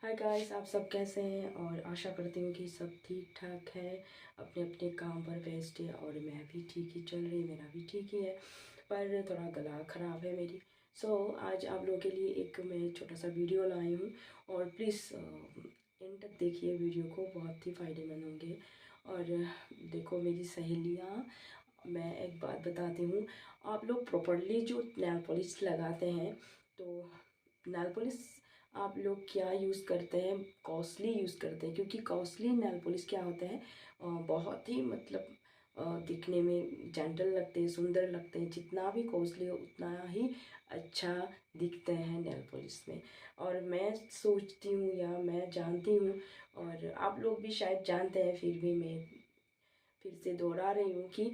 Hi guys, आप सब कैसे हैं। और आशा करती हूँ कि सब ठीक ठाक है, अपने अपने काम पर व्यस्त है। और मैं भी ठीक ही चल रही, मेरा भी ठीक ही है, पर थोड़ा गला ख़राब है मेरी। आज आप लोगों के लिए एक मैं छोटा सा वीडियो लाई हूँ, और प्लीज़ एंड तक देखिए वीडियो को, बहुत ही फ़ायदेमंद होंगे। और देखो मेरी सहेलियाँ, मैं एक बात बताती हूँ। आप लोग प्रॉपरली जो नेल पॉलिश लगाते हैं, तो नेल पॉलिश आप लोग क्या यूज़ करते हैं? कॉस्टली यूज़ करते हैं, क्योंकि कॉस्टली नेल पॉलिश क्या होते हैं, बहुत ही मतलब दिखने में जेंटल लगते हैं, सुंदर लगते हैं। जितना भी कॉस्टली हो उतना ही अच्छा दिखते हैं नेल पॉलिश में। और मैं सोचती हूँ या मैं जानती हूँ, और आप लोग भी शायद जानते हैं, फिर भी मैं फिर से दोहरा रही हूँ कि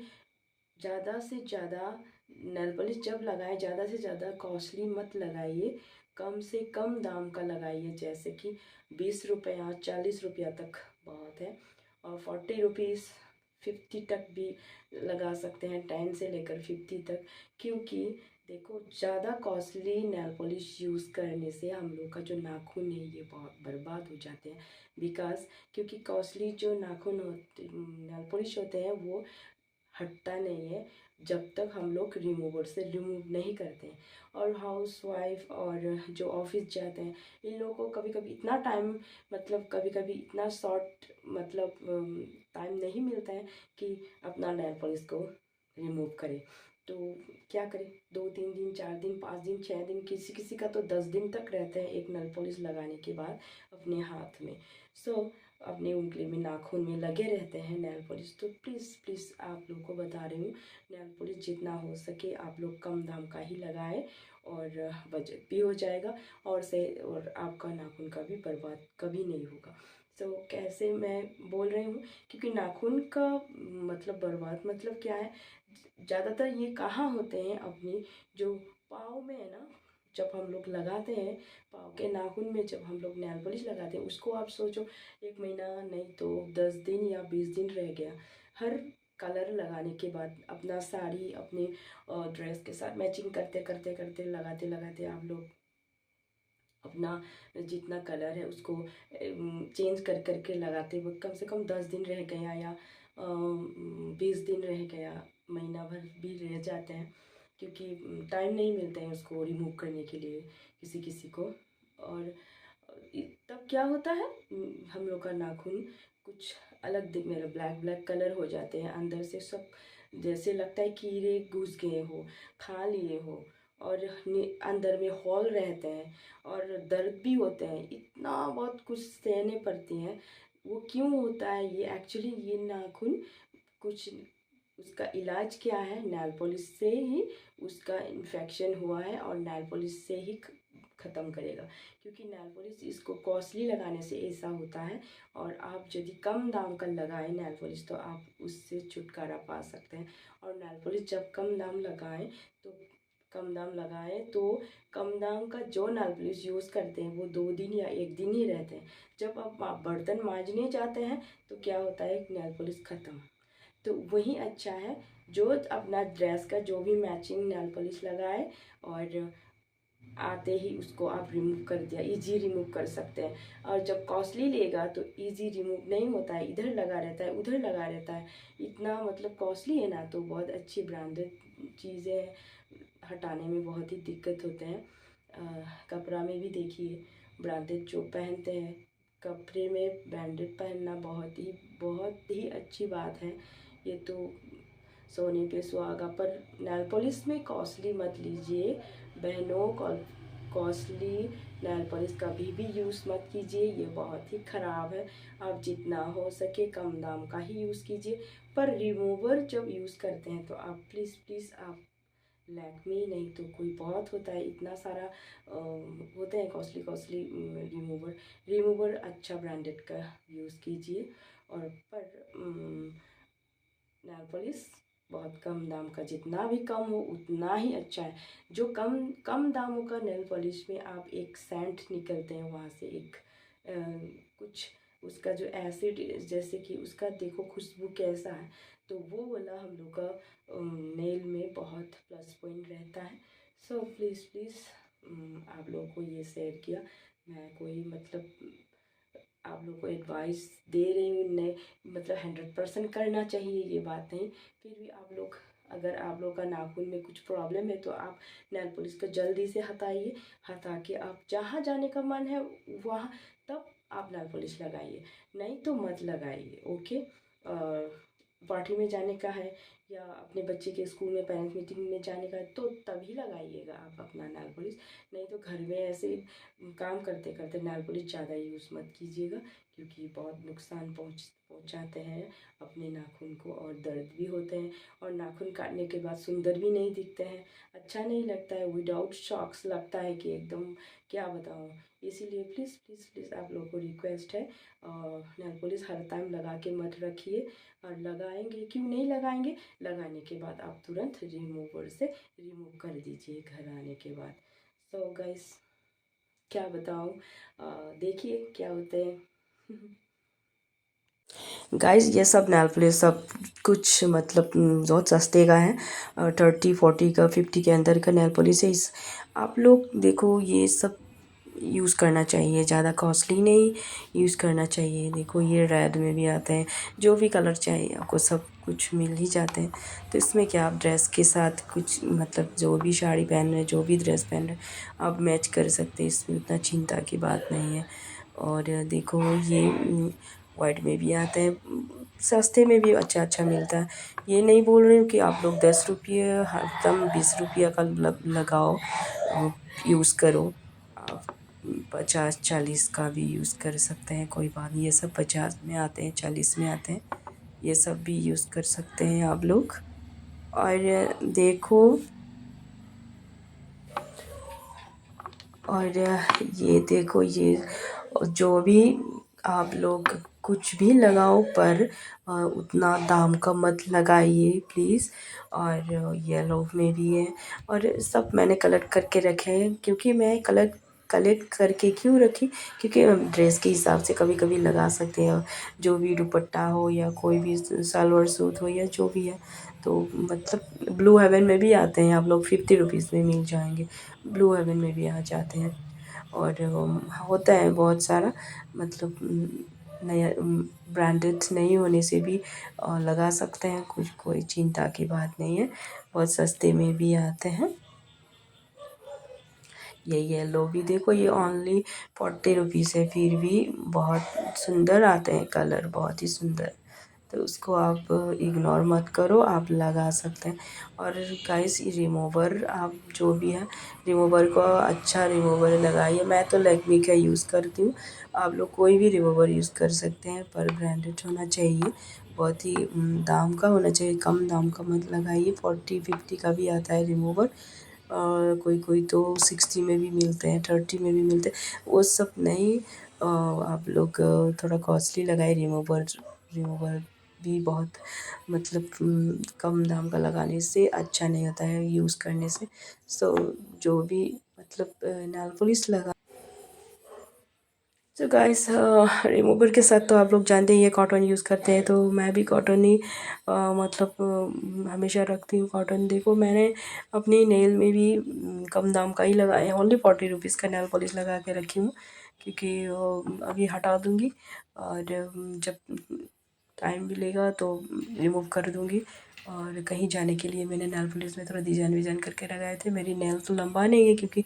ज़्यादा से ज़्यादा नेल पॉलिश जब लगाए, ज़्यादा से ज़्यादा कॉस्टली मत लगाइए, कम से कम दाम का लगाइए। जैसे कि 20 रुपया 40 रुपया तक बहुत है, और 40 रुपीज़ 50 तक भी लगा सकते हैं, 10 से लेकर 50 तक। क्योंकि देखो, ज़्यादा कॉस्टली नेल पॉलिश यूज़ करने से हम लोग का जो नाखून है ये बहुत बर्बाद हो जाते हैं। क्योंकि कॉस्टली जो नाखून होते, नेल पॉलिश होते हैं, वो हटता नहीं है जब तक हम लोग रिमूवर से रिमूव नहीं करते हैं। और हाउस वाइफ और जो ऑफिस जाते हैं, इन लोगों को कभी कभी इतना टाइम, मतलब कभी कभी इतना शॉर्ट मतलब टाइम नहीं मिलता है कि अपना नेल पॉलिश को रिमूव करें। तो क्या करें, 2 3 दिन 4 दिन 5 दिन 6 दिन, किसी किसी का तो 10 दिन तक रहता है एक नेल पॉलिश लगाने के बाद अपने हाथ में। अपने उंगली में, नाखून में लगे रहते हैं नेल पॉलिश। तो प्लीज़ प्लीज़ आप लोग को बता रही हूँ, नेल पॉलिश जितना हो सके आप लोग कम दाम का ही लगाएं, और बजट भी हो जाएगा, और आपका नाखून का भी बर्बाद कभी नहीं होगा। कैसे मैं बोल रही हूँ, क्योंकि नाखून का मतलब बर्बाद मतलब क्या है, ज़्यादातर ये कहाँ होते हैं, अपनी जो पाँव में है ना, जब हम लोग लगाते हैं पाँव के नाखून में, जब हम लोग नेल पॉलिश लगाते हैं, उसको आप सोचो 1 महीना नहीं तो 10 दिन या 20 दिन रह गया। हर कलर लगाने के बाद अपना साड़ी अपने ड्रेस के साथ मैचिंग करते करते करते लगाते लगाते आप लोग अपना जितना कलर है उसको चेंज कर करके लगाते हुए कम से कम 10 दिन रह गया, या 20 दिन रह गया, महीना भर भी रह जाते हैं, क्योंकि टाइम नहीं मिलता है उसको रिमूव करने के लिए किसी किसी को। और तब क्या होता है, हम लोग का नाखून कुछ अलग दिख, मेरा ब्लैक ब्लैक कलर हो जाते हैं अंदर से सब, जैसे लगता है कीड़े घुस गए हो, खा लिए हो। और अंदर में हॉल रहते हैं, और दर्द भी होते हैं, इतना बहुत कुछ सहने पड़ती हैं। वो क्यों होता है ये, एक्चुअली ये नाखून कुछ, उसका इलाज क्या है, नेल पॉलिश से ही उसका इन्फेक्शन हुआ है, और नेल पॉलिश से ही ख़त्म करेगा। क्योंकि नेल पॉलिश इसको कॉस्टली लगाने से ऐसा होता है, और आप यदि कम दाम का लगाएं नेल पॉलिश तो आप उससे छुटकारा पा सकते हैं। और नेल पॉलिश जब कम दाम लगाएं तो कम दाम का जो नेल पॉलिश यूज़ करते हैं वो 2 दिन या 1 दिन ही रहते हैं। जब आप बर्तन मांजने जाते हैं तो क्या होता है, नेल पॉलिश ख़त्म। तो वही अच्छा है, जो अपना ड्रेस का जो भी मैचिंग नेल पॉलिश लगाए, और आते ही उसको आप रिमूव कर दिया, इजी रिमूव कर सकते हैं। और जब कॉस्टली लेगा तो इजी रिमूव नहीं होता है, इधर लगा रहता है उधर लगा रहता है, इतना मतलब कॉस्टली है ना। तो बहुत अच्छी ब्रांडेड चीज़ें हटाने में बहुत ही दिक्कत होते हैं। कपड़ा में भी देखिए, ब्रांडेड जो पहनते हैं, कपड़े में ब्रांडेड पहनना बहुत ही अच्छी बात है। ये तो सोने पे सुहागा। पर नेल पॉलिश में कॉस्टली मत लीजिए बहनों, कॉस्टली नेल पॉलिश कभी भी यूज़ मत कीजिए, ये बहुत ही ख़राब है। आप जितना हो सके कम दाम का ही यूज़ कीजिए। पर रिमूवर जब यूज़ करते हैं तो आप प्लीज़ प्लीज़ आप लैक्मे, नहीं तो कोई बहुत होता है, इतना सारा होते हैं कॉस्टली कॉस्टली रिमूवर अच्छा ब्रांडेड का यूज़ कीजिए। और पर नेल पॉलिश बहुत कम दाम का, जितना भी कम हो उतना ही अच्छा है। जो कम कम दामों का नेल पॉलिश में आप एक सेंट निकलते हैं वहाँ से, एक कुछ उसका जो एसिड, जैसे कि उसका देखो खुशबू कैसा है, तो वो वाला हम लोग का नेल में बहुत प्लस पॉइंट रहता है। प्लीज़ प्लीज़ आप लोगों को ये शेयर किया। मैं कोई मतलब आप लोग को एडवाइस दे रही हूँ, नहीं मतलब 100% करना चाहिए ये बात नहीं, फिर भी आप लोग अगर आप लोग का नाखून में कुछ प्रॉब्लम है तो आप नेल पॉलिश को जल्दी से हटाइए। हटा के आप जहाँ जाने का मन है वहाँ तब आप नेल पॉलिश लगाइए, नहीं तो मत लगाइए। ओके, पार्टी में जाने का है या अपने बच्चे के स्कूल में पेरेंट्स मीटिंग में जाने का है तो तभी लगाइएगा आप अपना नेल पॉलिश, नहीं तो घर में ऐसे काम करते करते नेल पॉलिश ज़्यादा यूज़ मत कीजिएगा, क्योंकि बहुत नुकसान पहुँचाते हैं अपने नाखून को, और दर्द भी होते हैं, और नाखून काटने के बाद सुंदर भी नहीं दिखते हैं, अच्छा नहीं लगता है, विदाउट शॉक्स लगता है कि एकदम क्या बताऊँ। इसीलिए प्लीज़ प्लीज़ प्लीज़ आप लोगों को रिक्वेस्ट है, नेल पॉलिश हर टाइम लगा के मत रखिए, और लगाएंगे क्यों नहीं लगाएंगे, लगाने के बाद आप तुरंत रिमूवर से रिमूव कर दीजिए घर आने के बाद। सो गाइस क्या बताऊँ, देखिए क्या होते हैं। गाइस ये सब नेल पॉलिश सब कुछ मतलब बहुत सस्ते का है, 30 40 का 50 के अंदर का नेल पॉलिश है। इस आप लोग देखो ये सब यूज़ करना चाहिए, ज़्यादा कॉस्टली नहीं यूज़ करना चाहिए। देखो ये रेड में भी आते हैं, जो भी कलर चाहिए आपको सब कुछ मिल ही जाते हैं। तो इसमें क्या आप ड्रेस के साथ कुछ मतलब जो भी साड़ी पहन रहे हैं, जो भी ड्रेस पहन रहे हैं, आप मैच कर सकते हैं, इसमें उतना चिंता की बात नहीं है। और देखो ये वाइट में भी आते हैं, सस्ते में भी अच्छा अच्छा मिलता है। ये नहीं बोल रही हूँ कि आप लोग 10 रुपये एकदम 20 रुपया का लगाओ यूज़ करो, आप 50 40 का भी यूज़ कर सकते हैं, कोई बात नहीं। ये सब 50 में आते हैं, 40 में आते हैं, ये सब भी यूज़ कर सकते हैं आप लोग। और देखो और ये देखो ये जो भी आप लोग कुछ भी लगाओ पर उतना दाम का मत लगाइए प्लीज़। और येलो में भी है, और सब मैंने कलेक्ट करके रखे हैं, क्योंकि मैं कलेक्ट करके क्यों रखी, क्योंकि ड्रेस के हिसाब से कभी कभी लगा सकते हैं, जो भी दुपट्टा हो या कोई भी सलवार सूट हो या जो भी है। तो मतलब ब्लू हेवन में भी आते हैं, आप लोग 50 रुपीज़ में मिल जाएंगे, ब्लू हेवन में भी आ जाते हैं। और होता है बहुत सारा मतलब नया ब्रांडेड नहीं होने से भी लगा सकते हैं, कुछ कोई चिंता की बात नहीं है, बहुत सस्ते में भी आते हैं। ये येलो भी देखो, ये ओनली 40 रुपीज़ है, फिर भी बहुत सुंदर आते हैं कलर, बहुत ही सुंदर। तो उसको आप इग्नोर मत करो, आप लगा सकते हैं। और गाइस ये रिमूवर आप जो भी है, रिमूवर को अच्छा रिमूवर लगाइए। मैं तो लैक्मे का यूज़ करती हूँ, आप लोग कोई भी रिमूवर यूज़ कर सकते हैं, पर ब्रांडेड होना चाहिए, बहुत ही दाम का होना चाहिए, कम दाम का मत लगाइए। 40 50 का भी आता है रिमूवर, और कोई कोई तो 60 में भी मिलते हैं, 30 में भी मिलते हैं, वो सब नहीं। आप लोग थोड़ा कॉस्टली लगाए रिमूवर, रिमूवर भी बहुत मतलब कम दाम का लगाने से अच्छा नहीं होता है यूज़ करने से। सो जो भी मतलब नेल पॉलिश लगा, तो गाइस रिमूवर के साथ तो आप लोग जानते ही ये कॉटन यूज़ करते हैं, तो मैं भी कॉटन ही मतलब हमेशा रखती हूँ कॉटन। देखो मैंने अपनी नेल में भी कम दाम का ही लगाया है, ओनली 40 रुपीज़ का नेल पॉलिश लगा के रखी हूँ, क्योंकि अभी हटा दूँगी, और जब टाइम मिलेगा तो रिमूव कर दूँगी। और कहीं जाने के लिए मैंने नेल पॉलिश में थोड़ा डिजाइन विजाइन करके लगाए थे। मेरी नेल तो लंबा नहीं है, क्योंकि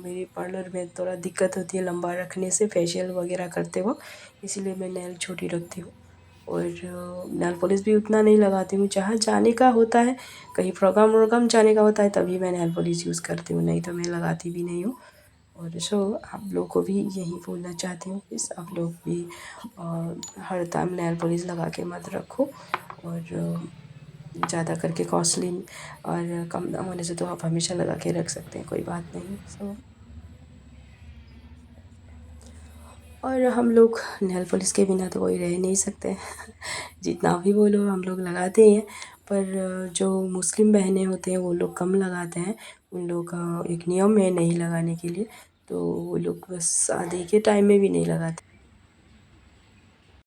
मेरी पार्लर में थोड़ा दिक्कत होती है लंबा रखने से, फेशियल वगैरह करते वक्त, इसीलिए मैं नेल छोटी रखती हूँ। और नेल पॉलिश भी उतना नहीं लगाती हूँ, जहाँ जाने का होता है, कहीं प्रोग्राम वोग्राम जाने का होता है तभी मैं नेल पॉलिश यूज़ करती हूँ, नहीं तो मैं लगाती भी नहीं हूँ। और सो आप लोग को भी यही बोलना चाहती हूँ, प्लीज़ आप लोग भी हर टाइम नेल पॉलिश लगा के मत रखो, और ज़्यादा करके कॉस्टली और कम दाम होने से तो आप हमेशा लगा के रख सकते हैं, कोई बात नहीं। सो और हम लोग नेल पॉलिश के बिना तो कोई रह नहीं सकते। जितना भी बोलो हम लोग लगाते ही हैं, पर जो मुस्लिम बहनें होते हैं वो लोग कम लगाते हैं, उन लोगों का एक नियम है नहीं लगाने के लिए, तो वो लोग बस शादी के टाइम में भी नहीं लगाते।